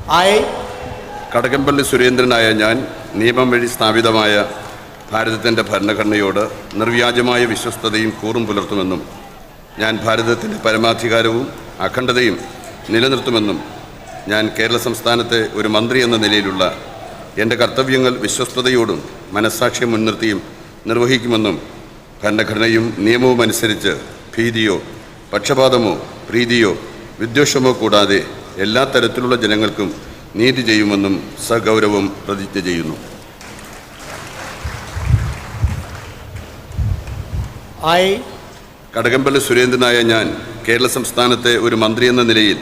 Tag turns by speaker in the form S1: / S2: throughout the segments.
S1: I
S2: Kadakampally സുരേന്ദ്രനായ ഞാൻ നിയമം വഴി സ്ഥാപിതമായ ഭാരതത്തിൻ്റെ ഭരണഘടനയോട് നിർവ്യാജമായ വിശ്വസ്തതയും കൂറും പുലർത്തുമെന്നും ഞാൻ ഭാരതത്തിൻ്റെ പരമാധികാരവും അഖണ്ഡതയും നിലനിർത്തുമെന്നും ഞാൻ കേരള സംസ്ഥാനത്തെ ഒരു മന്ത്രി എന്ന നിലയിലുള്ള എൻ്റെ കർത്തവ്യങ്ങൾ വിശ്വസ്തയോടും മനസ്സാക്ഷ്യം മുൻനിർത്തിയും നിർവഹിക്കുമെന്നും ഭരണഘടനയും നിയമവും അനുസരിച്ച് ഭീതിയോ പക്ഷപാതമോ പ്രീതിയോ വിദ്വേഷമോ കൂടാതെ എല്ലാ തരത്തിലുള്ള ജനങ്ങൾക്കും നീതി ചെയ്യുമെന്നും സഗൗരവം പ്രതിജ്ഞ ചെയ്യുന്നു. കടകംപള്ളി സുരേന്ദ്രനായ ഞാൻ കേരള സംസ്ഥാനത്തെ ഒരു മന്ത്രി എന്ന നിലയിൽ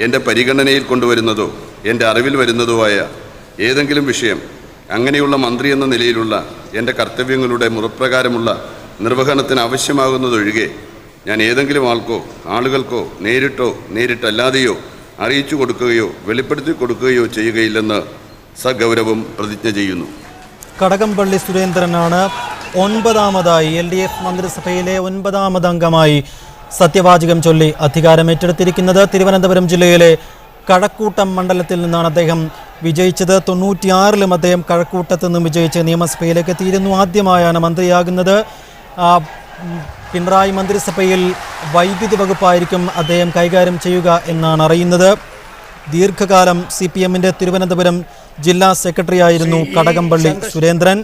S2: എൻ്റെ പരിഗണനയിൽ കൊണ്ടുവരുന്നതോ എൻ്റെ അറിവിൽ വരുന്നതോ ആയ ഏതെങ്കിലും വിഷയം അങ്ങനെയുള്ള മന്ത്രി എന്ന നിലയിലുള്ള എൻ്റെ കർത്തവ്യങ്ങളുടെ മുറപ്രകാരമുള്ള നിർവഹണത്തിന് ആവശ്യമാകുന്നതൊഴികെ ഞാൻ ഏതെങ്കിലും ആളുകൾക്കോ നേരിട്ടോ നേരിട്ടല്ലാതെയോ അറിയിച്ചു കൊടുക്കുകയോ വെളിപ്പെടുത്തി കൊടുക്കുകയോ ചെയ്യുകയില്ലെന്ന് സഗൗരവം പ്രതിജ്ഞ ചെയ്യുന്നു.
S3: കടകംപള്ളി സുരേന്ദ്രനാണ് 9ാമതായി LDF മന്ത്രിസഭയിലെ 9ാമത് അംഗമായി സത്യവാചകം ചൊല്ലി അധികാരമേറ്റെടുത്തിരിക്കുന്നത്. തിരുവനന്തപുരം ജില്ലയിലെ കഴക്കൂട്ടം മണ്ഡലത്തിൽ നിന്നാണ് അദ്ദേഹം വിജയിച്ചത്. 96-ലും അദ്ദേഹം കഴക്കൂട്ടത്ത് നിന്നും വിജയിച്ച് നിയമസഭയിലേക്ക് എത്തിയിരുന്നു. ആദ്യമായാണ് മന്ത്രിയാകുന്നത്. പിണറായി മന്ത്രിസഭയിൽ വൈദ്യുതി വകുപ്പായിരിക്കും അദ്ദേഹം കൈകാര്യം ചെയ്യുക എന്നാണ് അറിയുന്നത്. ദീർഘകാലം CPMൻ്റെ തിരുവനന്തപുരം ജില്ലാ സെക്രട്ടറി ആയിരുന്നു കടകംപള്ളി സുരേന്ദ്രൻ.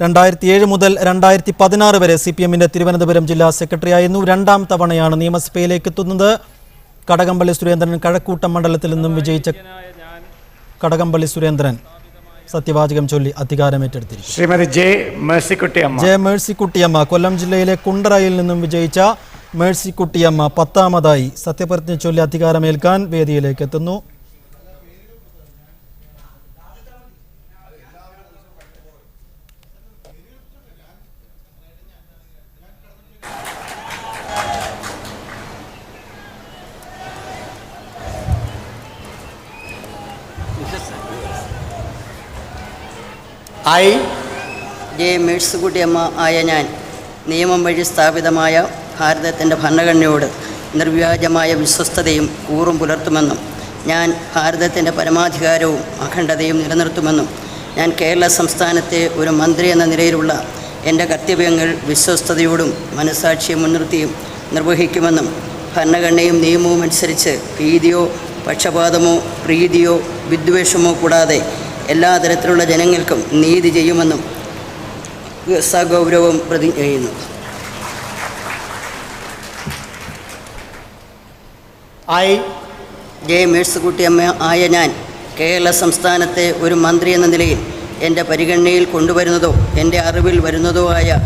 S3: 2007 മുതൽ 2016 വരെ CPMൻ്റെ തിരുവനന്തപുരം ജില്ലാ സെക്രട്ടറി ആയിരുന്നു. 2ാം തവണയാണ് നിയമസഭയിലേക്ക് എത്തുന്നത്. കടകംപള്ളി സുരേന്ദ്രൻ കഴക്കൂട്ടം മണ്ഡലത്തിൽ നിന്നും വിജയിച്ച കടകംപള്ളി സുരേന്ദ്രൻ സത്യവാചകം ചൊല്ലി അധികാരമേറ്റെടുത്തിരിക്കുന്നു.
S1: ശ്രീമതി ജെ
S3: മേഴ്സിക്കുട്ടിയമ്മ കൊല്ലം ജില്ലയിലെ കുണ്ടറയിൽ നിന്നും വിജയിച്ച മേഴ്സിക്കുട്ടിയമ്മ 10ാമതായി സത്യപ്രതിജ്ഞ ചൊല്ലി അധികാരമേൽക്കാൻ വേദിയിലേക്ക് എത്തുന്നു.
S4: ജെ മേഴ്സിക്കുട്ടിയമ്മ ആയ ഞാൻ നിയമം വഴി സ്ഥാപിതമായ ഭാരതത്തിൻ്റെ ഭരണഘടനയോട് നിർവ്യാജമായ വിശ്വസ്തതയും കൂറും പുലർത്തുമെന്നും ഞാൻ ഭാരതത്തിൻ്റെ പരമാധികാരവും അഖണ്ഡതയും നിലനിർത്തുമെന്നും ഞാൻ കേരള സംസ്ഥാനത്തെ ഒരു മന്ത്രി എന്ന നിലയിലുള്ള എൻ്റെ കർത്തവ്യങ്ങൾ വിശ്വസ്തയോടും മനസ്സാക്ഷിയെ മുൻനിർത്തിയും നിർവഹിക്കുമെന്നും ഭരണഘടനയും നിയമവും അനുസരിച്ച് ഭീതിയോ പക്ഷപാതമോ പ്രീതിയോ വിദ്വേഷമോ കൂടാതെ എല്ലാ തരത്തിലുള്ള ജനങ്ങൾക്കും നീതി ചെയ്യുമെന്നും സഗൗരവം പ്രതിജ്ഞ ചെയ്യുന്നു. ജെ മേഴ്സിക്കുട്ടിയമ്മ ആയ ഞാൻ കേരള സംസ്ഥാനത്തെ ഒരു മന്ത്രി എന്ന നിലയിൽ എൻ്റെ പരിഗണനയിൽ കൊണ്ടുവരുന്നതോ എൻ്റെ അറിവിൽ വരുന്നതോ ആയ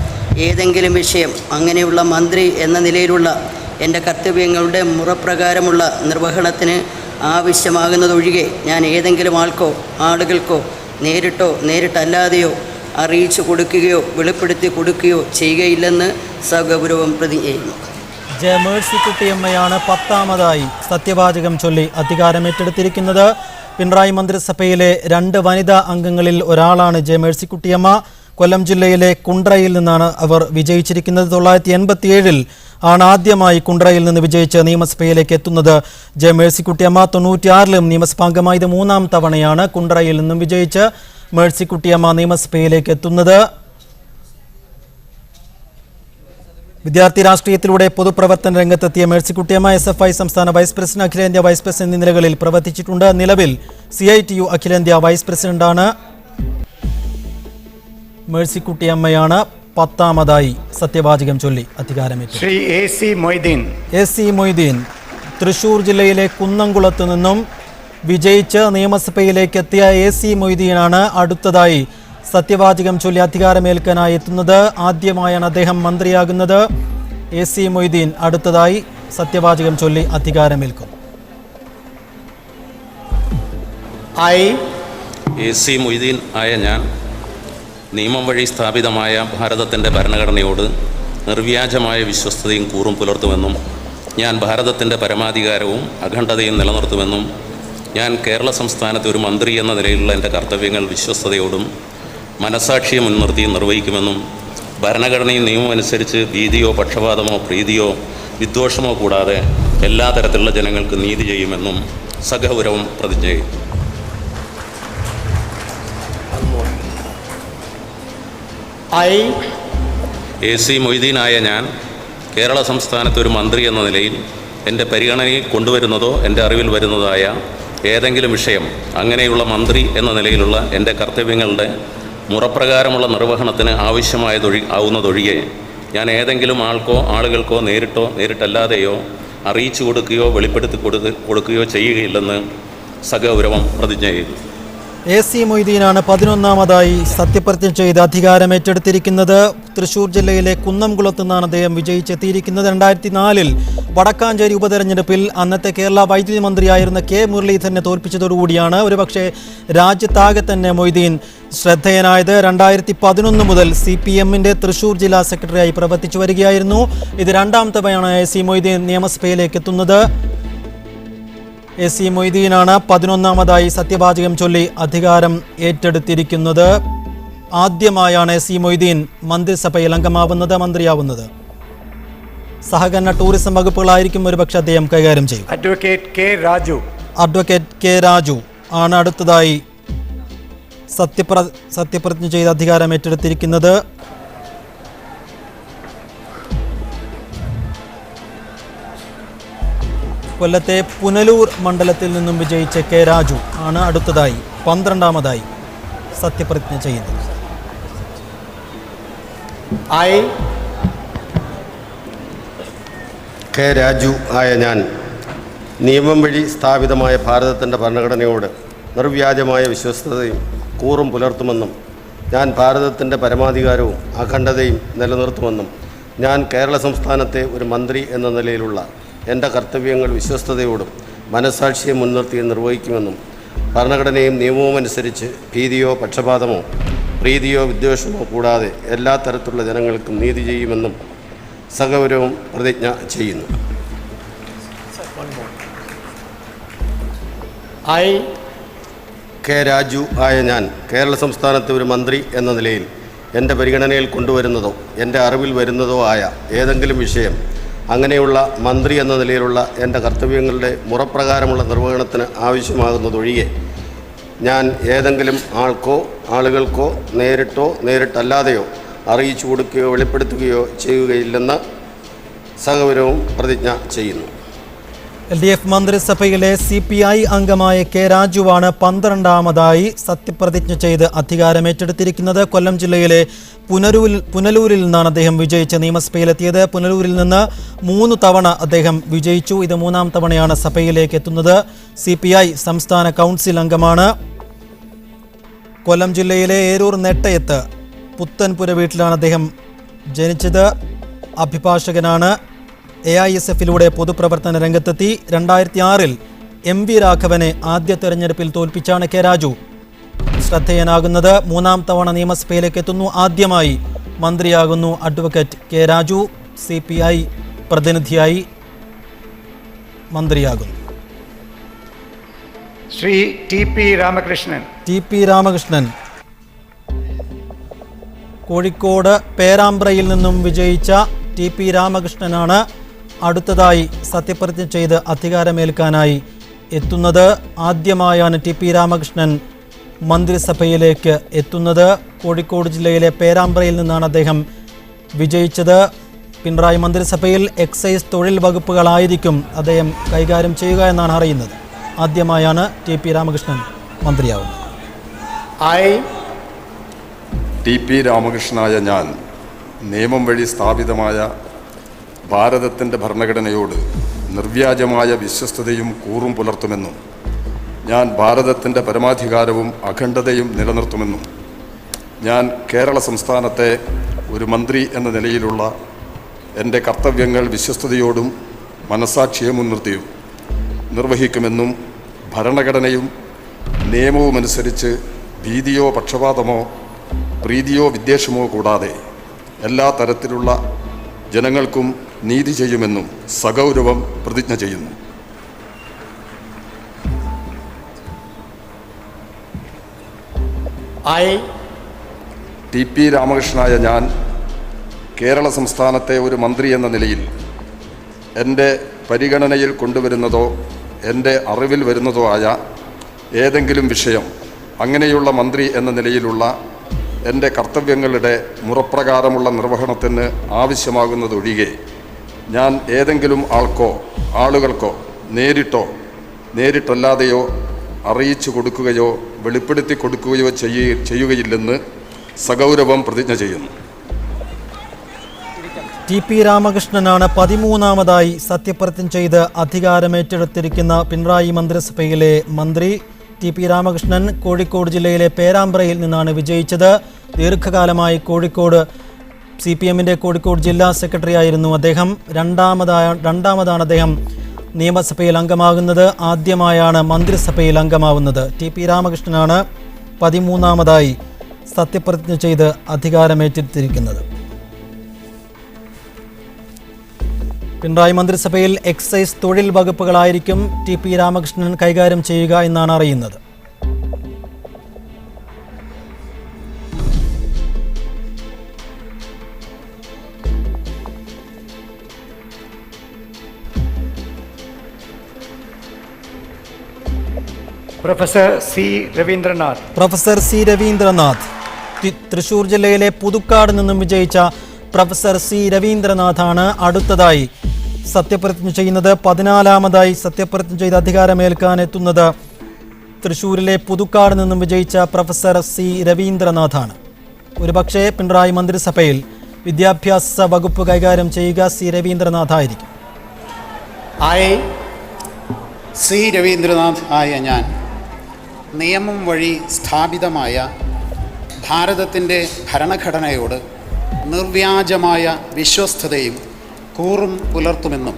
S4: ഏതെങ്കിലും വിഷയം അങ്ങനെയുള്ള മന്ത്രി എന്ന നിലയിലുള്ള എൻ്റെ കർത്തവ്യങ്ങളുടെ മുറപ്രകാരമുള്ള നിർവഹണത്തിന് ആവശ്യമാകുന്നതൊഴികെ ഞാൻ ഏതെങ്കിലും ആളുകൾക്കോ നേരിട്ടോ നേരിട്ടല്ലാതെയോ അറിയിച്ചു കൊടുക്കുകയോ വെളിപ്പെടുത്തി കൊടുക്കുകയോ ചെയ്യുകയില്ലെന്ന് സഗൗരവം പ്രതിജ്ഞ ചെയ്യുന്നു.
S3: ജെ മേഴ്സിക്കുട്ടിയമ്മയാണ് 10ാമതായി സത്യവാചകം ചൊല്ലി അധികാരമേറ്റെടുത്തിരിക്കുന്നത്. പിണറായി മന്ത്രിസഭയിലെ 2 വനിതാ അംഗങ്ങളിൽ ഒരാളാണ് ജെ മേഴ്സിക്കുട്ടിയമ്മ. കൊല്ലം ജില്ലയിലെ കുണ്ട്രയിൽ നിന്നാണ് അവർ വിജയിച്ചിരിക്കുന്നത്. 1987-ൽ ആണ് ആദ്യമായി കുണ്ട്രയിൽ നിന്ന് വിജയിച്ച് നിയമസഭയിലേക്ക് എത്തുന്നത് ജെ മേഴ്സിക്കുട്ടിയമ്മ. 96-ലും നിയമസഭാംഗമായി. ഇത് 3ാം തവണയാണ് കുണ്ട്രയിൽ നിന്നും വിജയിച്ച് മേഴ്സിക്കുട്ടിയമ്മ നിയമസഭയിലേക്ക് എത്തുന്നത്. വിദ്യാർത്ഥി രാഷ്ട്രീയത്തിലൂടെ പൊതുപ്രവർത്തന രംഗത്തെത്തിയ മേഴ്സിക്കുട്ടിയമ്മ SFI സംസ്ഥാന വൈസ് പ്രസിഡന്റ്, അഖിലേന്ത്യാ വൈസ് പ്രസിഡന്റ് എന്നീ നിലകളിൽ പ്രവർത്തിച്ചിട്ടുണ്ട്. നിലവിൽ CITU അഖിലേന്ത്യാ വൈസ് പ്രസിഡന്റാണ്. മേഴ്സിക്കുട്ടിയമ്മയാണ് 10ാമതായി സത്യവാചകം ചൊല്ലി അധികാരമേറ്റത്.
S1: ശ്രീ AC മൊയ്തീൻ തൃശൂർ ജില്ലയിലെ കുന്നംകുളത്ത് നിന്നും വിജയിച്ച് നിയമസഭയിലേക്ക് എത്തിയ AC മൊയ്തീനാണ് അടുത്തതായി സത്യവാചകം ചൊല്ലി അധികാരമേൽക്കാനായി എത്തുന്നത്. ആദ്യമായാണ് അദ്ദേഹം മന്ത്രിയാകുന്നത്. AC മൊയ്തീൻ അടുത്തതായി സത്യവാചകം ചൊല്ലി അധികാരമേൽക്കും.
S5: AC മൊയ്തീൻ ആയ ഞാൻ നിയമം വഴി സ്ഥാപിതമായ ഭാരതത്തിൻ്റെ ഭരണഘടനയോട് നിർവ്യാജമായ വിശ്വസ്തതയും കൂറും പുലർത്തുമെന്നും ഞാൻ ഭാരതത്തിൻ്റെ പരമാധികാരവും അഖണ്ഡതയും നിലനിർത്തുമെന്നും ഞാൻ കേരള സംസ്ഥാനത്തെ ഒരു മന്ത്രി എന്ന നിലയിലുള്ള എൻ്റെ കർത്തവ്യങ്ങൾ വിശ്വസ്തയോടും മനസാക്ഷിയെ മുൻനിർത്തി നിർവഹിക്കുമെന്നും ഭരണഘടനയും നിയമവും അനുസരിച്ച് ഭീതിയോ പക്ഷപാതമോ പ്രീതിയോ വിദ്വേഷമോ കൂടാതെ എല്ലാ തരത്തിലുള്ള ജനങ്ങൾക്ക് നീതി ചെയ്യുമെന്നും സഗൗരവം പ്രതിജ്ഞ ചെയ്യുന്നു. AC മൊയ്തീനായ ഞാൻ കേരള സംസ്ഥാനത്തെ ഒരു മന്ത്രി എന്ന നിലയിൽ എൻ്റെ പരിഗണനയിൽ കൊണ്ടുവരുന്നതോ എൻ്റെ അറിവിൽ വരുന്നതായ ഏതെങ്കിലും വിഷയം അങ്ങനെയുള്ള മന്ത്രി എന്ന നിലയിലുള്ള എൻ്റെ കർത്തവ്യങ്ങളുടെ മുറപ്രകാരമുള്ള നിർവഹണത്തിന് ആവുന്നതൊഴികെ ഞാൻ ഏതെങ്കിലും ആളുകൾക്കോ നേരിട്ടോ നേരിട്ടല്ലാതെയോ അറിയിച്ചു കൊടുക്കുകയോ വെളിപ്പെടുത്തി കൊടുക്കുകയോ ചെയ്യുകയില്ലെന്ന് സഗൗരവം പ്രതിജ്ഞ ചെയ്തു.
S1: AC മൊയ്തീനാണ് 11ാമതായി സത്യപ്രതിജ്ഞ ചെയ്ത് അധികാരം ഏറ്റെടുത്തിരിക്കുന്നത്. തൃശൂർ ജില്ലയിലെ കുന്നംകുളത്ത് നിന്നാണ് അദ്ദേഹം വിജയിച്ചെത്തിയിരിക്കുന്നത്. 2004-ൽ വടക്കാഞ്ചേരി ഉപതെരഞ്ഞെടുപ്പിൽ അന്നത്തെ കേരള വൈദ്യുതി മന്ത്രിയായിരുന്ന K മുരളീധരനെ തോൽപ്പിച്ചതോടുകൂടിയാണ് ഒരുപക്ഷെ രാജ്യത്താകെ തന്നെ മൊയ്തീൻ ശ്രദ്ധേയനായത്. 2011 മുതൽ CPM-ന്റെ തൃശൂർ ജില്ലാ സെക്രട്ടറിയായി പ്രവർത്തിച്ചു വരികയായിരുന്നു. ഇത് രണ്ടാം തവണയാണ് AC മൊയ്തീൻ നിയമസഭയിലേക്ക് എത്തുന്നത്. AC മൊയ്തീനാണ് 11ാമതായി സത്യവാചകം ചൊല്ലി അധികാരം ഏറ്റെടുത്തിരിക്കുന്നത്. ആദ്യമായാണ് AC മൊയ്തീൻ മന്ത്രിസഭയിൽ അംഗമാവുന്നത്, മന്ത്രിയാവുന്നത്. സഹകരണ ടൂറിസം വകുപ്പുകളായിരിക്കും ഒരുപക്ഷെ അദ്ദേഹം കൈകാര്യം ചെയ്യും. അഡ്വക്കേറ്റ് കെ രാജു ആണ് അടുത്തതായി സത്യപ്രതിജ്ഞ ചെയ്ത് അധികാരം ഏറ്റെടുത്തിരിക്കുന്നത്. കൊല്ലത്തെ പുനലൂർ മണ്ഡലത്തിൽ നിന്നും വിജയിച്ച കെ രാജു ആണ് അടുത്തതായി 12ാമതായി സത്യപ്രതിജ്ഞ ചെയ്യുന്നത്.
S6: കെ രാജു ആയ ഞാൻ നിയമം വഴി സ്ഥാപിതമായ ഭാരതത്തിൻ്റെ ഭരണഘടനയോട് നിർവ്യാജമായ വിശ്വസ്തതയും കൂറും പുലർത്തുമെന്നും ഞാൻ ഭാരതത്തിൻ്റെ പരമാധികാരവും അഖണ്ഡതയും നിലനിർത്തുമെന്നും ഞാൻ കേരള സംസ്ഥാനത്തെ ഒരു മന്ത്രി എന്ന നിലയിലുള്ള എൻ്റെ കർത്തവ്യങ്ങൾ വിശ്വസ്തയോടും മനസ്സാക്ഷിയെ മുൻനിർത്തി നിർവഹിക്കുമെന്നും ഭരണഘടനയും നിയമവും അനുസരിച്ച് ഭീതിയോ പക്ഷപാതമോ പ്രീതിയോ വിദ്വേഷമോ കൂടാതെ എല്ലാ തരത്തിലുള്ള ജനങ്ങൾക്കും നീതി ചെയ്യുമെന്നും സഗൗരവം പ്രതിജ്ഞ ചെയ്യുന്നു. കെ രാജു ആയ ഞാൻ കേരള സംസ്ഥാനത്തെ ഒരു മന്ത്രി എന്ന നിലയിൽ എൻ്റെ പരിഗണനയിൽ കൊണ്ടുവരുന്നതോ എൻ്റെ അറിവിൽ വരുന്നതോ ആയ ഏതെങ്കിലും വിഷയം അങ്ങനെയുള്ള മന്ത്രി എന്ന നിലയിലുള്ള എൻ്റെ കർത്തവ്യങ്ങളുടെ മുറപ്രകാരമുള്ള നിർവഹണത്തിന് ആവശ്യമാകുന്നതൊഴികെ ഞാൻ ഏതെങ്കിലും ആളുകൾക്കോ നേരിട്ടോ നേരിട്ടല്ലാതെയോ അറിയിച്ചു കൊടുക്കുകയോ വെളിപ്പെടുത്തുകയോ ചെയ്യുകയില്ലെന്ന് സഗൗരവം പ്രതിജ്ഞ ചെയ്യുന്നു.
S1: LDF മന്ത്രിസഭയിലെ CPI അംഗമായ കെ രാജുവാണ് 12ാമതായി സത്യപ്രതിജ്ഞ ചെയ്ത് അധികാരം ഏറ്റെടുത്തിരിക്കുന്നത്. കൊല്ലം ജില്ലയിലെ പുനലൂരിൽ നിന്നാണ് അദ്ദേഹം വിജയിച്ച് നിയമസഭയിലെത്തിയത്. പുനലൂരിൽ നിന്ന് 3 തവണ അദ്ദേഹം വിജയിച്ചു. ഇത് 3ാം തവണയാണ് സഭയിലേക്ക് എത്തുന്നത്. CPI സംസ്ഥാന കൗൺസിൽ അംഗമാണ്. കൊല്ലം ജില്ലയിലെ ഏരൂർ നെട്ടയത്ത് പുത്തൻപുര വീട്ടിലാണ് അദ്ദേഹം ജനിച്ചത്. അഭിഭാഷകനാണ്. AISF-ലൂടെ പൊതുപ്രവർത്തന രംഗത്തെത്തി. 2006-ൽ MV രാഘവനെ ആദ്യ തെരഞ്ഞെടുപ്പിൽ തോൽപ്പിച്ചാണ് കെ രാജു ശ്രദ്ധേയനാകുന്നത്. 3ാം തവണ നിയമസഭയിലേക്ക് എത്തുന്നു. ആദ്യമായി മന്ത്രിയാകുന്നു അഡ്വക്കേറ്റ് കെ രാജു. CPI പ്രതിനിധിയായി മന്ത്രിയാകുന്നു.
S7: ശ്രീ TP രാമകൃഷ്ണൻ കോഴിക്കോട് പേരാമ്പ്രയിൽ നിന്നും വിജയിച്ച TP രാമകൃഷ്ണനാണ് അടുത്തതായി സത്യപ്രതിജ്ഞ ചെയ്ത് അധികാരമേൽക്കാനായി എത്തുന്നത്. ആദ്യമായാണ് TP രാമകൃഷ്ണൻ മന്ത്രിസഭയിലേക്ക് എത്തുന്നത്. കോഴിക്കോട് ജില്ലയിലെ പേരാമ്പ്രയിൽ നിന്നാണ് അദ്ദേഹം വിജയിച്ചത്. പിണറായി മന്ത്രിസഭയിൽ എക്സൈസ് തൊഴിൽ വകുപ്പുകളായിരിക്കും അദ്ദേഹം കൈകാര്യം ചെയ്യുക എന്നാണ് അറിയുന്നത്. ആദ്യമായാണ് TP രാമകൃഷ്ണൻ മന്ത്രിയാവുന്നത്.
S2: TP രാമകൃഷ്ണനായ ഞാൻ നിയമം വഴി സ്ഥാപിതമായ ഭാരതത്തിൻ്റെ ഭരണഘടനയോട് നിർവ്യാജമായ വിശ്വസ്തതയും കൂറും പുലർത്തുമെന്നും ഞാൻ ഭാരതത്തിൻ്റെ പരമാധികാരവും അഖണ്ഡതയും നിലനിർത്തുമെന്നും ഞാൻ കേരള സംസ്ഥാനത്തെ ഒരു മന്ത്രി എന്ന നിലയിലുള്ള എൻ്റെ കർത്തവ്യങ്ങൾ വിശ്വസ്തയോടും മനസ്സാക്ഷിയെ മുൻനിർത്തിയും നിർവഹിക്കുമെന്നും ഭരണഘടനയും നിയമവുമനുസരിച്ച് ഭീതിയോ പക്ഷപാതമോ പ്രീതിയോ വിദ്വേഷമോ കൂടാതെ എല്ലാ തരത്തിലുള്ള ജനങ്ങൾക്കും നീതി ചെയ്യുമെന്നും സഗൗരവം പ്രതിജ്ഞ ചെയ്യുന്നു. TP രാമകൃഷ്ണനായ ഞാൻ കേരള സംസ്ഥാനത്തെ ഒരു മന്ത്രി എന്ന നിലയിൽ എൻ്റെ പരിഗണനയിൽ കൊണ്ടുവരുന്നതോ
S8: എൻ്റെ അറിവിൽ വരുന്നതോ ആയ ഏതെങ്കിലും വിഷയം അങ്ങനെയുള്ള മന്ത്രി എന്ന നിലയിലുള്ള എൻ്റെ കർത്തവ്യങ്ങളുടെ മുറപ്രകാരമുള്ള നിർവഹണത്തിന് ആവശ്യമാകുന്നതൊഴികെ ഞാൻ ഏതെങ്കിലും ആളുകൾക്കോ നേരിട്ടല്ലാതെയോ അറിയിച്ചു കൊടുക്കുകയോ വെളിപ്പെടുത്തി കൊടുക്കുകയോ ചെയ്യുകയില്ലെന്ന് സഗൗരവം പ്രതിജ്ഞ ചെയ്യുന്നു.
S3: ടി പി രാമകൃഷ്ണനാണ് 13ാമതായി സത്യപ്രതിജ്ഞ ചെയ്ത് അധികാരമേറ്റെടുത്തിരിക്കുന്ന പിണറായി മന്ത്രിസഭയിലെ മന്ത്രി. ടി പി രാമകൃഷ്ണൻ കോഴിക്കോട് ജില്ലയിലെ പേരാമ്പ്രയിൽ നിന്നാണ് വിജയിച്ചത്. ദീർഘകാലമായി CPM-ന്റെ കോഴിക്കോട് ജില്ലാ സെക്രട്ടറി ആയിരുന്നു അദ്ദേഹം. രണ്ടാമതാണ് അദ്ദേഹം നിയമസഭയിൽ അംഗമാകുന്നത്. ആദ്യമായാണ് മന്ത്രിസഭയിൽ അംഗമാവുന്നത്. ടി പി രാമകൃഷ്ണനാണ് 13ാമതായി സത്യപ്രതിജ്ഞ ചെയ്ത് അധികാരമേറ്റെടുത്തിരിക്കുന്നത്. പിണറായി മന്ത്രിസഭയിൽ എക്സൈസ് തൊഴിൽ വകുപ്പുകളായിരിക്കും ടി പി രാമകൃഷ്ണൻ കൈകാര്യം ചെയ്യുക എന്നാണ് അറിയുന്നത്.
S9: പ്രൊഫസർ സി രവീന്ദ്രനാഥ്
S3: തൃശൂർ ജില്ലയിലെ പുതുക്കാട് നിന്നും വിജയിച്ച പ്രൊഫസർ സി രവീന്ദ്രനാഥാണ് അടുത്തതായി സത്യപ്രതിജ്ഞ ചെയ്യുന്നത്. 14ാമതായി സത്യപ്രതിജ്ഞ ചെയ്ത് അധികാരമേൽക്കാൻ എത്തുന്നത് തൃശൂരിലെ പുതുക്കാട് നിന്നും വിജയിച്ച പ്രൊഫസർ സി രവീന്ദ്രനാഥാണ്. ഒരുപക്ഷെ പിണറായി മന്ത്രിസഭയിൽ വിദ്യാഭ്യാസ വകുപ്പ് കൈകാര്യം ചെയ്യുക സി രവീന്ദ്രനാഥായിരിക്കും.
S10: സി രവീന്ദ്രനാഥ് ആയ ഞാൻ നിയമം വഴി സ്ഥാപിതമായ ഭാരതത്തിൻ്റെ ഭരണഘടനയോട് നിർവ്യാജമായ വിശ്വസ്തതയും കൂറും പുലർത്തുമെന്നും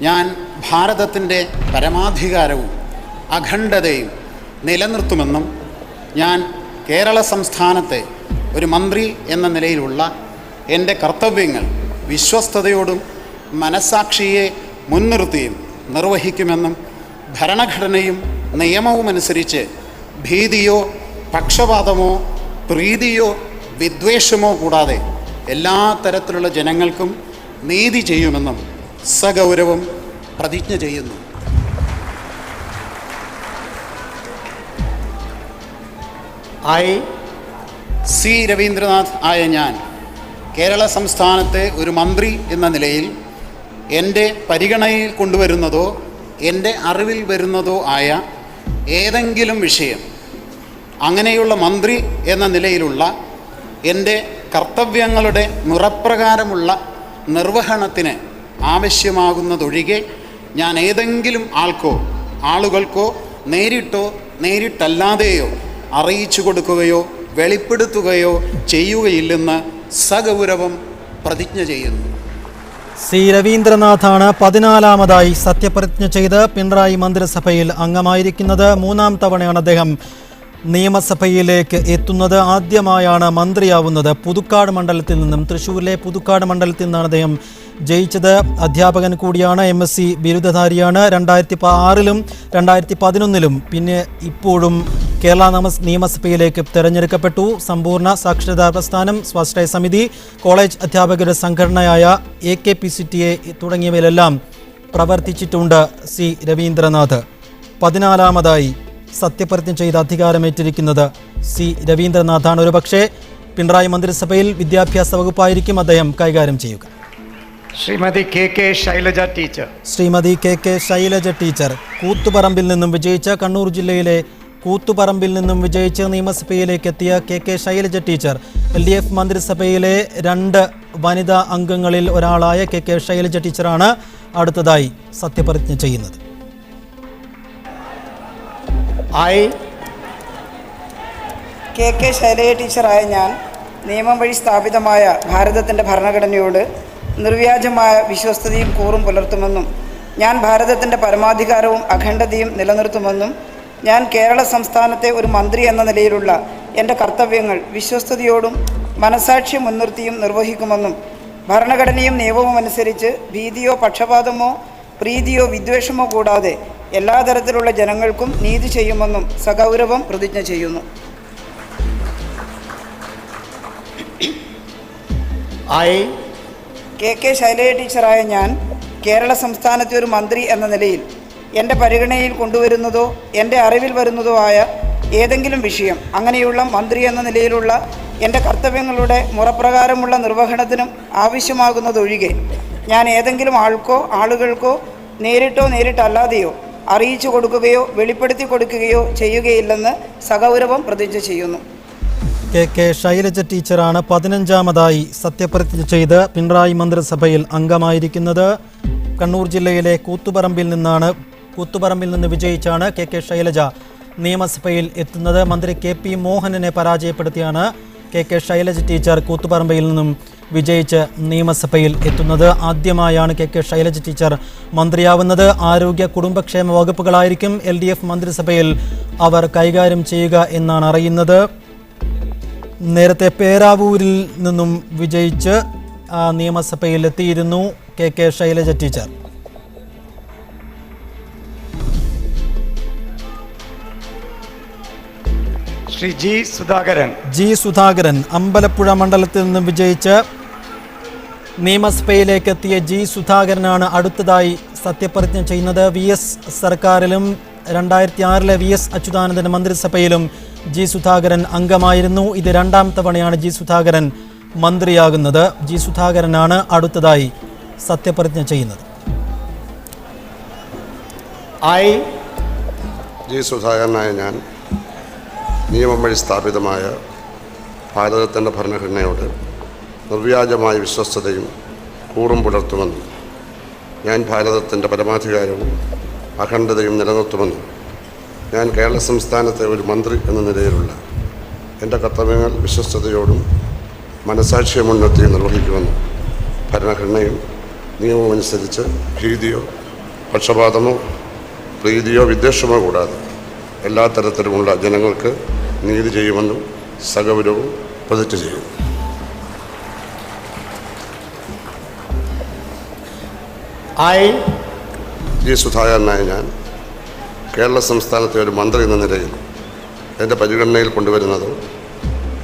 S10: ഞാൻ ഭാരതത്തിൻ്റെ പരമാധികാരവും അഖണ്ഡതയും നിലനിർത്തുമെന്നും ഞാൻ കേരള സംസ്ഥാനത്തെ ഒരു മന്ത്രി എന്ന നിലയിലുള്ള എൻ്റെ കർത്തവ്യങ്ങൾ വിശ്വസ്തയോടും മനസ്സാക്ഷിയെ മുൻനിർത്തിയും നിർവഹിക്കുമെന്നും ഭരണഘടനയും നിയമവുമനുസരിച്ച് ഭീതിയോ പക്ഷപാതമോ പ്രീതിയോ വിദ്വേഷമോ കൂടാതെ എല്ലാ തരത്തിലുള്ള ജനങ്ങൾക്കും നീതി ചെയ്യുമെന്നും സഗൗരവം പ്രതിജ്ഞ ചെയ്യുന്നു. സി രവീന്ദ്രനാഥ് ആയ ഞാൻ കേരള സംസ്ഥാനത്തെ ഒരു മന്ത്രി എന്ന നിലയിൽ എൻ്റെ പരിഗണനയിൽ കൊണ്ടുവരുന്നതോ എൻ്റെ അറിവിൽ വരുന്നതോ ആയ ഏതെങ്കിലും വിഷയം അങ്ങനെയുള്ള മന്ത്രി എന്ന നിലയിലുള്ള എൻ്റെ കർത്തവ്യങ്ങളുടെ മുറപ്രകാരമുള്ള നിർവഹണത്തിന് ആവശ്യമാകുന്നതൊഴികെ ഞാൻ ഏതെങ്കിലും ആളുകൾക്കോ നേരിട്ടല്ലാതെയോ അറിയിച്ചു കൊടുക്കുകയോ വെളിപ്പെടുത്തുകയോ ചെയ്യുകയില്ലെന്ന് സഗൗരവം പ്രതിജ്ഞ ചെയ്യുന്നു.
S3: സി രവീന്ദ്രനാഥാണ് 14ാമതായി സത്യപ്രതിജ്ഞ ചെയ്ത് പിണറായി മന്ത്രിസഭയിൽ അംഗമായിരിക്കുന്നത്. 3ാം തവണയാണ് അദ്ദേഹം നിയമസഭയിലേക്ക് എത്തുന്നത്. ആദ്യമായാണ് മന്ത്രിയാവുന്നത്. പുതുക്കാട് മണ്ഡലത്തിൽ നിന്നും, തൃശ്ശൂരിലെ പുതുക്കാട് മണ്ഡലത്തിൽ നിന്നാണ് അദ്ദേഹം ജയിച്ചത്. അധ്യാപകൻ കൂടിയാണ്. MSc ബിരുദധാരിയാണ്. 2006-ലും 2011-ലും പിന്നെ ഇപ്പോഴും കേരള നിയമസഭയിലേക്ക് തെരഞ്ഞെടുക്കപ്പെട്ടു. സമ്പൂർണ്ണ സാക്ഷരതാ പ്രസ്ഥാനം, സ്വാശ്രയ സമിതി, കോളേജ് അധ്യാപകരുടെ സംഘടനയായ AKPCTA തുടങ്ങിയവയിലെല്ലാം പ്രവർത്തിച്ചിട്ടുണ്ട് സി രവീന്ദ്രനാഥ്. 14ാമതായി സത്യപ്രതിജ്ഞ ചെയ്ത് അധികാരമേറ്റിരിക്കുന്നത് സി രവീന്ദ്രനാഥാണ്. ഒരുപക്ഷെ പിണറായി മന്ത്രിസഭയിൽ വിദ്യാഭ്യാസ വകുപ്പായിരിക്കും അദ്ദേഹം കൈകാര്യം ചെയ്യുക.
S9: Shrimati K K
S3: Shailaja teacher കൂത്തുപറമ്പിൽ നിന്നും വിജയിച്ച, കണ്ണൂർ ജില്ലയിലെ കൂത്തുപറമ്പിൽ നിന്നും വിജയിച്ച് നിയമസഭയിലേക്ക് എത്തിയ കെ ശൈലജ ടീച്ചർ LDF മന്ത്രിസഭയിലെ 2 വനിതാ അംഗങ്ങളിൽ ഒരാളായ കെ ശൈലജ ടീച്ചറാണ് അടുത്തതായി സത്യപ്രതിജ്ഞ ചെയ്യുന്നത്.
S11: കെ ശൈലജ ടീച്ചറായ ഞാൻ നിയമം വഴി സ്ഥാപിതമായ ഭാരതത്തിൻ്റെ ഭരണഘടനയോട് നിർവ്യാജമായ വിശ്വസ്തതയും കൂറും പുലർത്തുമെന്നും ഞാൻ ഭാരതത്തിൻ്റെ പരമാധികാരവും അഖണ്ഡതയും നിലനിർത്തുമെന്നും ഞാൻ കേരള സംസ്ഥാനത്തെ ഒരു മന്ത്രി എന്ന നിലയിലുള്ള എൻ്റെ കർത്തവ്യങ്ങൾ വിശ്വസ്തയോടും മനസാക്ഷി മുൻനിർത്തിയും നിർവഹിക്കുമെന്നും ഭരണഘടനയും നിയമവും അനുസരിച്ച് ഭീതിയോ പക്ഷപാതമോ പ്രീതിയോ വിദ്വേഷമോ കൂടാതെ എല്ലാ തരത്തിലുള്ള ജനങ്ങൾക്കും നീതി ചെയ്യുമെന്നും സഗൗരവം പ്രതിജ്ഞ ചെയ്യുന്നു. കെ ശൈലജ ടീച്ചറായ ഞാൻ കേരള സംസ്ഥാനത്തെ ഒരു മന്ത്രി എന്ന നിലയിൽ എൻ്റെ പരിഗണനയിൽ കൊണ്ടുവരുന്നതോ എൻ്റെ അറിവിൽ വരുന്നതോ ആയ ഏതെങ്കിലും വിഷയം അങ്ങനെയുള്ള മന്ത്രി എന്ന നിലയിലുള്ള എൻ്റെ കർത്തവ്യങ്ങളുടെ മുറപ്രകാരമുള്ള നിർവഹണത്തിനും ആവശ്യമാകുന്നതൊഴികെ ഞാൻ ഏതെങ്കിലും ആൾക്കോ ആളുകൾക്കോ നേരിട്ടോ നേരിട്ടല്ലാതെയോ അറിയിച്ചു കൊടുക്കുകയോ വെളിപ്പെടുത്തി കൊടുക്കുകയോ ചെയ്യുകയില്ലെന്ന് സഗൗരവം പ്രതിജ്ഞ ചെയ്യുന്നു.
S1: കെ ശൈലജ ടീച്ചറാണ് 15ാമതായി സത്യപ്രതിജ്ഞ ചെയ്ത് പിണറായി മന്ത്രിസഭയിൽ അംഗമായിരിക്കുന്നത്. കണ്ണൂർ ജില്ലയിലെ കൂത്തുപറമ്പിൽ നിന്ന് വിജയിച്ചാണ് കെ ശൈലജ നിയമസഭയിൽ എത്തുന്നത്. മന്ത്രി KP മോഹനനെ പരാജയപ്പെടുത്തിയാണ് കെ ശൈലജ ടീച്ചർ കൂത്തുപറമ്പിൽ നിന്നും വിജയിച്ച് നിയമസഭയിൽ എത്തുന്നത്. ആദ്യമായാണ് കെ ശൈലജ ടീച്ചർ മന്ത്രിയാവുന്നത്. ആരോഗ്യ കുടുംബക്ഷേമ വകുപ്പുകളായിരിക്കും LDF മന്ത്രിസഭയിൽ അവർ കൈകാര്യം ചെയ്യുക എന്നാണ് അറിയുന്നത്. നേരത്തെ പേരാവൂരിൽ നിന്നും വിജയിച്ച് നിയമസഭയിൽ എത്തിയിരുന്നു K Shailaja teacher.
S9: Shri G
S1: Sudhakaran Ambalappuzha മണ്ഡലത്തിൽ നിന്നും വിജയിച്ച് നിയമസഭയിലേക്ക് എത്തിയ ജി സുധാകരനാണ് അടുത്തതായി സത്യപ്രതിജ്ഞ ചെയ്യുന്നത്. VS സർക്കാരിലും 2006 VS അച്യുതാനന്ദൻ മന്ത്രിസഭയിലും ജി സുധാകരൻ അംഗമായിരുന്നു. ഇത് 2ാം തവണയാണ് ജി സുധാകരൻ മന്ത്രിയാകുന്നത്. ജി സുധാകരനാണ് അടുത്തതായി സത്യപ്രതിജ്ഞ ചെയ്യുന്നത്.
S2: ജി സുധാകരനായ ഞാൻ നിയമം വഴി സ്ഥാപിതമായ ഭാരതത്തിൻ്റെ ഭരണഘടനയോട് നിർവ്യാജമായ വിശ്വസ്തതയും കൂറും പുലർത്തുമെന്നും ഞാൻ ഭാരതത്തിൻ്റെ പരമാധികാരവും അഖണ്ഡതയും നിലനിർത്തുമെന്നും ഞാൻ കേരള സംസ്ഥാനത്തെ ഒരു മന്ത്രി എന്ന നിലയിലുള്ള എൻ്റെ കർത്തവ്യങ്ങൾ വിശ്വസ്തയോടും മനസാക്ഷിയെ മുൻനിർത്തി നിർവഹിക്കുമെന്നും ഭരണഘടനയും നിയമമനുസരിച്ച് ഭീതിയോ പക്ഷപാതമോ പ്രീതിയോ വിദ്വേഷമോ കൂടാതെ എല്ലാ തരത്തിലുമുള്ള ജനങ്ങൾക്ക് നീതി ചെയ്യുമെന്നും സഗൗരവവും പ്രതിജ്ഞ ചെയ്യുന്നു. ജി സുധാകരനായ ഞാൻ കേരള സംസ്ഥാനത്തെ ഒരു മന്ത്രി എന്ന നിലയിൽ എൻ്റെ പരിഗണനയിൽ കൊണ്ടുവരുന്നതോ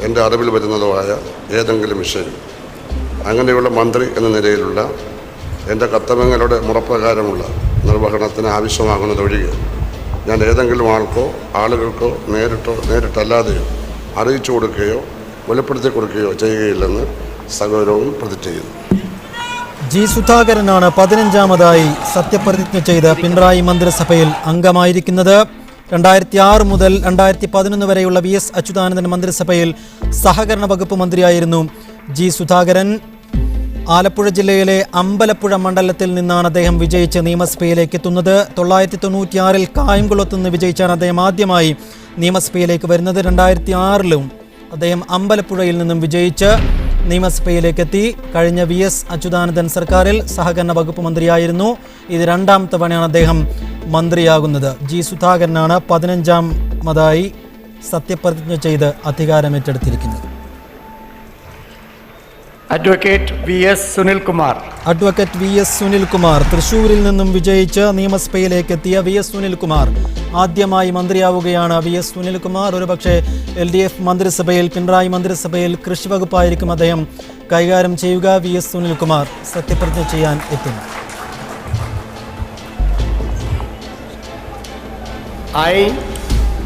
S2: എൻ്റെ അറിവിൽ വരുന്നതോ ആയ ഏതെങ്കിലും വിഷയം അങ്ങനെയുള്ള മന്ത്രി എന്ന നിലയിലുള്ള എൻ്റെ കർത്തവ്യങ്ങളുടെ മുറപ്രകാരമുള്ള നിർവഹണത്തിന് ആവശ്യമാകുന്നതൊഴികെ ഞാൻ ഏതെങ്കിലും ആൾക്കോ ആളുകൾക്കോ നേരിട്ടല്ലാതെയോ അറിയിച്ചു കൊടുക്കുകയോ വെളിപ്പെടുത്തി കൊടുക്കുകയോ ചെയ്യുകയില്ലെന്ന് സഗൗരവവും പ്രതിജ്ഞ ചെയ്യുന്നു.
S1: ജി സുധാകരനാണ് 15ാമതായി സത്യപ്രതിജ്ഞ ചെയ്ത് പിണറായി മന്ത്രിസഭയിൽ അംഗമായിരിക്കുന്നത്. 2006 മുതൽ 2011 വരെയുള്ള VS അച്യുതാനന്ദൻ മന്ത്രിസഭയിൽ സഹകരണ വകുപ്പ് മന്ത്രിയായിരുന്നു ജി സുധാകരൻ. ആലപ്പുഴ ജില്ലയിലെ അമ്പലപ്പുഴ മണ്ഡലത്തിൽ നിന്നാണ് അദ്ദേഹം വിജയിച്ച് നിയമസഭയിലേക്ക് എത്തുന്നത്. 1996 കായംകുളത്ത് നിന്ന് വിജയിച്ചാണ് അദ്ദേഹം ആദ്യമായി നിയമസഭയിലേക്ക് വരുന്നത്. 2006 അദ്ദേഹം അമ്പലപ്പുഴയിൽ നിന്നും വിജയിച്ച് നിയമസഭയിലേക്ക് എത്തി. കഴിഞ്ഞ VS അച്യുതാനന്ദൻ സർക്കാരിൽ സഹകരണ വകുപ്പ് മന്ത്രിയായിരുന്നു. ഇത് 2ാം തവണയാണ് അദ്ദേഹം മന്ത്രിയാകുന്നത്. ജി സുധാകരനാണ് 15ാമതായി സത്യപ്രതിജ്ഞ ചെയ്ത് അധികാരമേറ്റെടുത്തിരിക്കുന്നത്.
S9: അഡ്വക്കേറ്റ്
S1: VS സുനിൽകുമാർ തൃശ്ശൂരിൽ നിന്നും വിജയിച്ച് നിയമസഭയിലേക്ക് എത്തിയ VS സുനിൽകുമാർ ആദ്യമായി മന്ത്രിയാവുകയാണ്. VS സുനിൽകുമാർ ഒരുപക്ഷെ LDF മന്ത്രിസഭയിൽ പിണറായി മന്ത്രിസഭയിൽ കൃഷി വകുപ്പായിരിക്കും അദ്ദേഹം കൈകാര്യം ചെയ്യുക. VS സുനിൽകുമാർ സത്യപ്രതിജ്ഞ ചെയ്യാൻ എത്തുന്നു.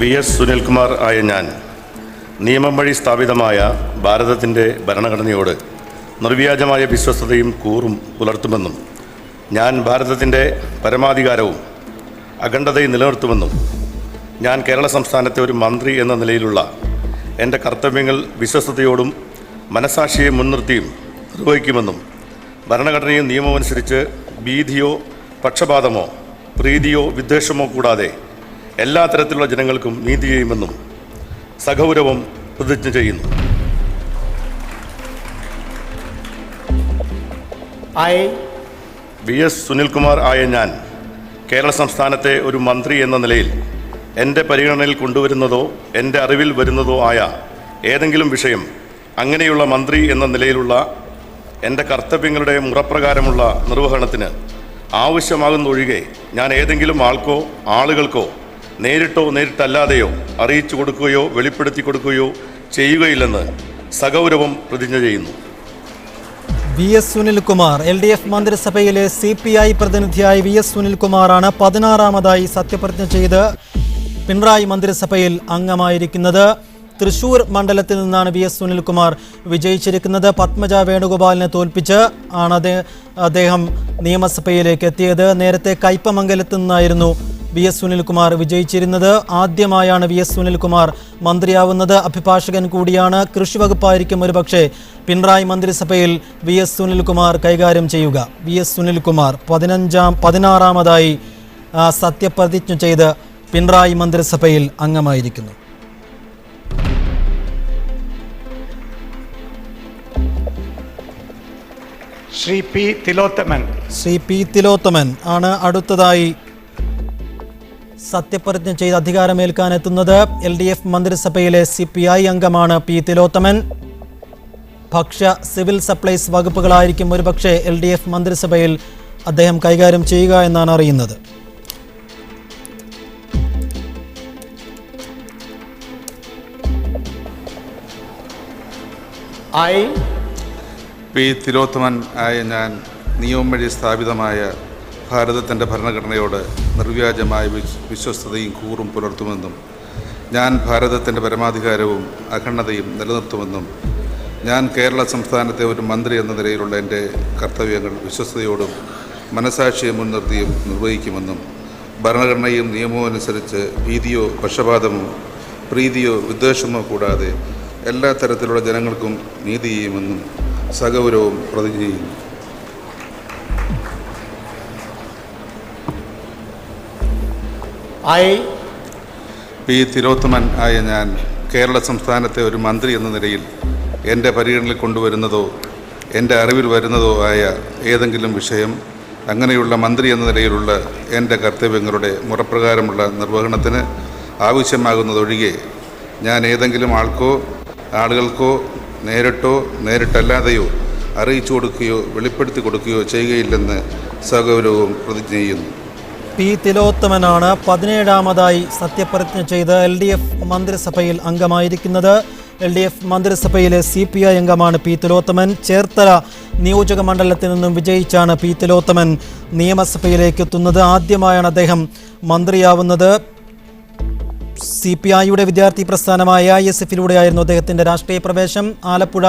S12: VS സുനിൽകുമാർ ആയ ഞാൻ നിയമം വഴി സ്ഥാപിതമായ ഭാരതത്തിൻ്റെ ഭരണഘടനയോട് നിർവ്യാജമായ വിശ്വസ്തതയും കൂറും പുലർത്തുമെന്നും ഞാൻ ഭാരതത്തിൻ്റെ പരമാധികാരവും അഖണ്ഡതയും നിലനിർത്തുമെന്നും ഞാൻ കേരള സംസ്ഥാനത്തെ ഒരു മന്ത്രി എന്ന നിലയിലുള്ള എൻ്റെ കർത്തവ്യങ്ങൾ വിശ്വസ്തയോടും മനസാക്ഷിയെ മുൻനിർത്തിയും നിർവഹിക്കുമെന്നും ഭരണഘടനയും നിയമമനുസരിച്ച് ഭീതിയോ പക്ഷപാതമോ പ്രീതിയോ വിദ്വേഷമോ കൂടാതെ എല്ലാ തരത്തിലുള്ള ജനങ്ങൾക്കും നീതി ചെയ്യുമെന്നും സഗൗരവം പ്രതിജ്ഞ ചെയ്യുന്നു. VS സുനിൽകുമാർ ആയ ഞാൻ കേരള സംസ്ഥാനത്തെ ഒരു മന്ത്രി എന്ന നിലയിൽ എൻ്റെ പരിഗണനയിൽ കൊണ്ടുവരുന്നതോ എൻ്റെ അറിവിൽ വരുന്നതോ ആയ ഏതെങ്കിലും വിഷയം അങ്ങനെയുള്ള മന്ത്രി എന്ന നിലയിലുള്ള എൻ്റെ കർത്തവ്യങ്ങളുടെ മുറപ്രകാരമുള്ള നിർവഹണത്തിന് ആവശ്യമാകുന്നതൊഴികെ ഞാൻ ഏതെങ്കിലും ആൾക്കോ ആളുകൾക്കോ നേരിട്ടോ നേരിട്ടല്ലാതെയോ അറിയിച്ചു കൊടുക്കുകയോ വെളിപ്പെടുത്തി കൊടുക്കുകയോ ചെയ്യുകയില്ലെന്ന് സഗൗരവം പ്രതിജ്ഞ ചെയ്യുന്നു.
S1: VS സുനിൽകുമാർ LDF മന്ത്രിസഭയിലെ CPI പ്രതിനിധിയായി VS സുനിൽകുമാറാണ് 16ാമതായി സത്യപ്രതിജ്ഞ ചെയ്ത് പിണറായി മന്ത്രിസഭയിൽ അംഗമായിരിക്കുന്നത്. തൃശൂർ മണ്ഡലത്തിൽ നിന്നാണ് VS സുനിൽകുമാർ വിജയിച്ചിരിക്കുന്നത്. പത്മജ വേണുഗോപാലിനെ തോൽപ്പിച്ച് ആണ് അദ്ദേഹം നിയമസഭയിലേക്ക് എത്തിയത്. നേരത്തെ കയ്പമംഗലത്ത് നിന്നായിരുന്നു VS സുനിൽകുമാർ വിജയിച്ചിരുന്നത്. ആദ്യമായാണ് VS സുനിൽകുമാർ മന്ത്രിയാവുന്നത്. അഭിഭാഷകൻ കൂടിയാണ്. കൃഷി വകുപ്പായിരിക്കും ഒരുപക്ഷെ പിണറായി മന്ത്രിസഭയിൽ VS സുനിൽകുമാർ കൈകാര്യം ചെയ്യുക. VS സുനിൽകുമാർ 16ാമതായി സത്യപ്രതിജ്ഞ ചെയ്ത് പിണറായി മന്ത്രിസഭയിൽ അംഗമായിരിക്കുന്നു.
S9: ശ്രീ പി
S1: തിലോത്തമൻ ആണ് അടുത്തതായി സത്യപ്രതിജ്ഞ ചെയ്ത് അധികാരമേൽക്കാനെത്തുന്നത്. LDF മന്ത്രിസഭയിലെ CPI അംഗമാണ് P തിലോത്തമൻ. ഭക്ഷ്യ സിവിൽ സപ്ലൈസ് വകുപ്പുകളായിരിക്കും ഒരുപക്ഷെ LDF മന്ത്രിസഭയിൽ അദ്ദേഹം കൈകാര്യം ചെയ്യുക എന്നാണ് അറിയുന്നത്.
S13: പി തിലോത്തമൻ ആയ ഞാൻ നിയമം വഴി സ്ഥാപിതമായ ഭാരതത്തിൻ്റെ ഭരണഘടനയോട് നിർവ്യാജമായ വിശ്വസ്തതയും കൂറും പുലർത്തുമെന്നും ഞാൻ ഭാരതത്തിൻ്റെ പരമാധികാരവും അഖണ്ഡതയും നിലനിർത്തുമെന്നും ഞാൻ കേരള സംസ്ഥാനത്തെ ഒരു മന്ത്രി എന്ന നിലയിലുള്ള എൻ്റെ കർത്തവ്യങ്ങൾ വിശ്വസ്തയോടും മനസാക്ഷിയെ മുൻനിർത്തിയും നിർവഹിക്കുമെന്നും ഭരണഘടനയും നിയമവും അനുസരിച്ച് ഭീതിയോ പക്ഷപാതമോ പ്രീതിയോ വിദ്വേഷമോ കൂടാതെ എല്ലാ തരത്തിലുള്ള ജനങ്ങൾക്കും നീതി ചെയ്യുമെന്നും സഗൗരവം പ്രതിജ്ഞ ചെയ്യുന്നു. പി തിലോത്തമൻ ആയ ഞാൻ കേരള സംസ്ഥാനത്തെ ഒരു മന്ത്രി എന്ന നിലയിൽ എൻ്റെ പരിഗണനയിൽ കൊണ്ടുവരുന്നതോ എൻ്റെ അറിവിൽ വരുന്നതോ ആയ ഏതെങ്കിലും വിഷയം അങ്ങനെയുള്ള മന്ത്രി എന്ന നിലയിലുള്ള എൻ്റെ കർത്തവ്യങ്ങളുടെ മുറപ്രകാരമുള്ള നിർവഹണത്തിന് ആവശ്യമാകുന്നതൊഴികെ ഞാൻ ഏതെങ്കിലും ആളുകൾക്കോ നേരിട്ടോ നേരിട്ടല്ലാതെയോ അറിയിച്ചു കൊടുക്കുകയോ വെളിപ്പെടുത്തി കൊടുക്കുകയോ ചെയ്യുകയില്ലെന്ന് സഗൗരവവും പ്രതിജ്ഞ ചെയ്യുന്നു.
S1: P തിലോത്തമനാണ് 17ാമതായി സത്യപ്രതിജ്ഞ ചെയ്ത് LDF മന്ത്രിസഭയിൽ അംഗമായിരിക്കുന്നത്. LDF മന്ത്രിസഭയിലെ CPI അംഗമാണ് P തിലോത്തമൻ. ചേർത്തല നിയോജക മണ്ഡലത്തിൽ നിന്നും വിജയിച്ചാണ് P തിലോത്തമൻ നിയമസഭയിലേക്ക് എത്തുന്നത്. ആദ്യമായാണ് അദ്ദേഹം മന്ത്രിയാവുന്നത്. CPIയുടെ വിദ്യാർത്ഥി പ്രസ്ഥാനമായ ISF-ലൂടെയായിരുന്നു അദ്ദേഹത്തിൻ്റെ രാഷ്ട്രീയ പ്രവേശം. ആലപ്പുഴ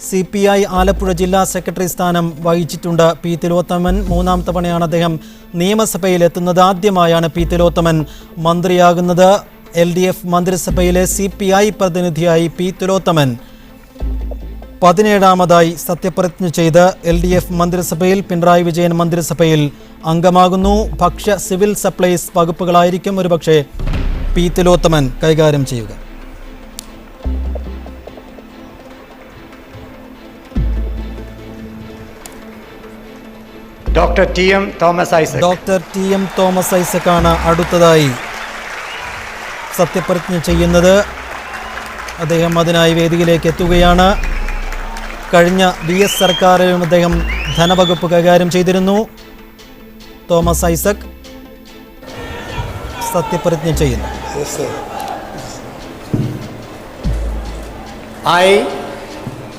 S1: CPI ആലപ്പുഴ ജില്ലാ സെക്രട്ടറി സ്ഥാനം വഹിച്ചിട്ടുണ്ട് P തിലോത്തമൻ. 3ാം തവണയാണ് അദ്ദേഹം നിയമസഭയിലെത്തുന്നത്. ആദ്യമായാണ് P തിലോത്തമൻ മന്ത്രിയാകുന്നത്. LDF മന്ത്രിസഭയിലെ CPI പ്രതിനിധിയായി P തിലോത്തമൻ 17ാമതായി സത്യപ്രതിജ്ഞ ചെയ്ത് LDF മന്ത്രിസഭയിൽ പിണറായി വിജയൻ മന്ത്രിസഭയിൽ അംഗമാകുന്നു. ഭക്ഷ്യ സിവിൽ സപ്ലൈസ് വകുപ്പുകളായിരിക്കും ഒരുപക്ഷെ P തിലോത്തമൻ കൈകാര്യം ചെയ്യുക.
S9: ഡോക്ടർ TM
S1: തോമസ് ഐസക്കാണ് അടുത്തതായി സത്യപ്രതിജ്ഞ ചെയ്യുന്നത്. അദ്ദേഹം അതിനായി വേദിയിലേക്ക് എത്തുകയാണ്. കഴിഞ്ഞ VS സർക്കാരിലും അദ്ദേഹം ധനവകുപ്പ് കൈകാര്യം ചെയ്തിരുന്നു. തോമസ് ഐസക് സത്യപ്രതിജ്ഞ ചെയ്യുന്നു.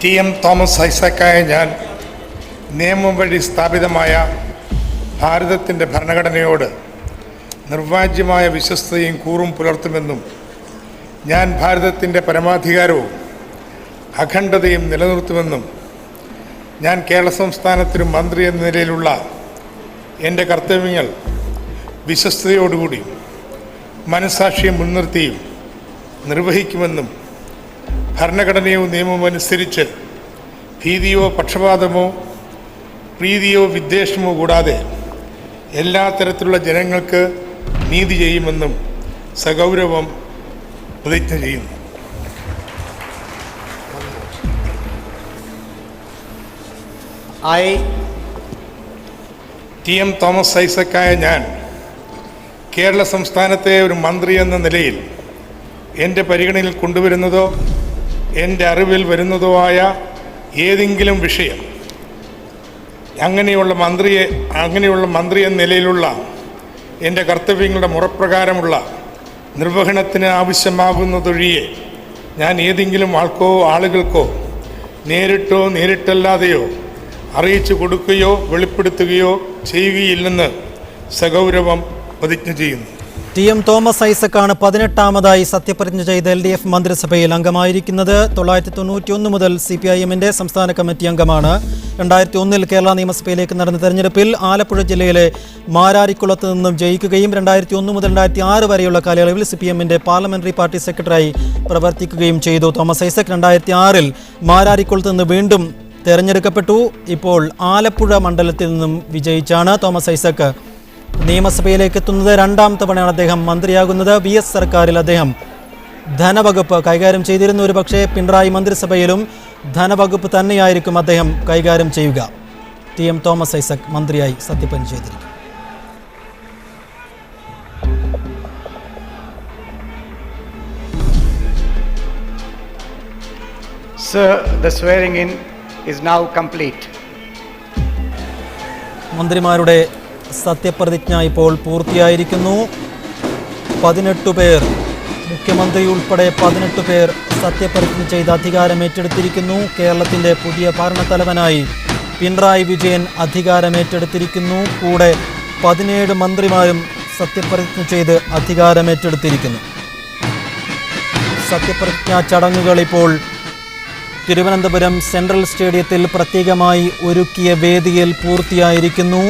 S14: TM തോമസ് ഐസക്കായ ഞാൻ നിയമം വഴി സ്ഥാപിതമായ ഭാരതത്തിൻ്റെ ഭരണഘടനയോട് നിർവാജ്യമായ വിശ്വസ്തയും കൂറും പുലർത്തുമെന്നും ഞാൻ ഭാരതത്തിൻ്റെ പരമാധികാരവും അഖണ്ഡതയും നിലനിർത്തുമെന്നും ഞാൻ കേരള സംസ്ഥാനത്തിന് മന്ത്രി എന്ന നിലയിലുള്ള എൻ്റെ കർത്തവ്യങ്ങൾ വിശ്വസ്തയോടുകൂടി മനസാക്ഷിയെ മുൻനിർത്തിയും നിർവഹിക്കുമെന്നും ഭരണഘടനയോ നിയമമോ അനുസരിച്ച് ഭീതിയോ പക്ഷപാതമോ പ്രീതിയോ വിദ്വേഷമോ കൂടാതെ എല്ലാ തരത്തിലുള്ള ജനങ്ങൾക്ക് നീതി ചെയ്യുമെന്നും സഗൗരവം പ്രതിജ്ഞ ചെയ്യുന്നു. TM തോമസ് ഐസക്കായ ഞാൻ കേരള സംസ്ഥാനത്തെ ഒരു മന്ത്രി എന്ന നിലയിൽ എൻ്റെ പരിഗണനയിൽ കൊണ്ടുവരുന്നതോ എൻ്റെ അറിവിൽ വരുന്നതോ ആയ ഏതെങ്കിലും വിഷയം അങ്ങനെയുള്ള മന്ത്രി എന്ന നിലയിലുള്ള എൻ്റെ കർത്തവ്യങ്ങളുടെ മുറപ്രകാരമുള്ള നിർവഹണത്തിന് ആവശ്യമാകുന്നതൊഴികെ ഞാൻ ഏതെങ്കിലും ആളുകൾക്കോ നേരിട്ടോ നേരിട്ടല്ലാതെയോ അറിയിച്ചു കൊടുക്കുകയോ വെളിപ്പെടുത്തുകയോ ചെയ്യുകയില്ലെന്ന് സഗൗരവം പ്രതിജ്ഞ ചെയ്യുന്നു.
S1: ടി.എം. തോമസ് ഐസക്കാണ് 18ാമതായി സത്യപ്രതിജ്ഞ ചെയ്ത് LDF മന്ത്രിസഭയിൽ അംഗമായിരിക്കുന്നത്. 1991 മുതൽ CPIM-ന്റെ സംസ്ഥാന കമ്മിറ്റി അംഗമാണ്. 2001 കേരള നിയമസഭയിലേക്ക് നടന്ന തെരഞ്ഞെടുപ്പിൽ ആലപ്പുഴ ജില്ലയിലെ മാരാരിക്കുളത്ത് നിന്നും ജയിക്കുകയും 2001 മുതൽ 2006 വരെയുള്ള കാലയളവിൽ CPM-ന്റെ പാർലമെന്ററി പാർട്ടി സെക്രട്ടറിയായി പ്രവർത്തിക്കുകയും ചെയ്തു. തോമസ് ഐസക് 2006 മാരാരിക്കുളത്ത് നിന്ന് വീണ്ടും തെരഞ്ഞെടുക്കപ്പെട്ടു. ഇപ്പോൾ ആലപ്പുഴ മണ്ഡലത്തിൽ നിന്നും വിജയിച്ചാണ് തോമസ് ഐസക് നിയമസഭയിലേക്ക് എത്തുന്നത്. 2ാം തവണയാണ് അദ്ദേഹം മന്ത്രിയാകുന്നത്. VS സർക്കാരിൽ അദ്ദേഹം ധനവകുപ്പ് കൈകാര്യം ചെയ്തിരുന്നു. ഒരുപക്ഷെ പിണറായി മന്ത്രിസഭയിലും ധനവകുപ്പ് തന്നെയായിരിക്കും അദ്ദേഹം കൈകാര്യം ചെയ്യുക. ടി.എം. തോമസ് ഐസക് മന്ത്രിയായി സത്യപ്രതിജ്ഞ ചെയ്തിരിക്കും.
S9: Sir, the swearing in is now complete.
S1: മന്ത്രിമാരുടെ സത്യപ്രതിജ്ഞ ഇപ്പോൾ പൂർത്തിയായിരിക്കുന്നു. 18 പേർ, മുഖ്യമന്ത്രി ഉൾപ്പെടെ 18 പേർ സത്യപ്രതിജ്ഞ ചെയ്ത് അധികാരം ഏറ്റെടുത്തിരിക്കുന്നു. കേരളത്തിൻ്റെ പുതിയ ഭരണത്തലവനായി പിണറായി വിജയൻ അധികാരം ഏറ്റെടുത്തിരിക്കുന്നു. കൂടെ 17 മന്ത്രിമാരും സത്യപ്രതിജ്ഞ ചെയ്ത് അധികാരം ഏറ്റെടുത്തിരിക്കുന്നു. സത്യപ്രതിജ്ഞാ ചടങ്ങുകൾ ഇപ്പോൾ തിരുവനന്തപുരം സെൻട്രൽ സ്റ്റേഡിയത്തിൽ പ്രത്യേകമായി ഒരുക്കിയ വേദിയിൽ പൂർത്തിയായിരിക്കുന്നു.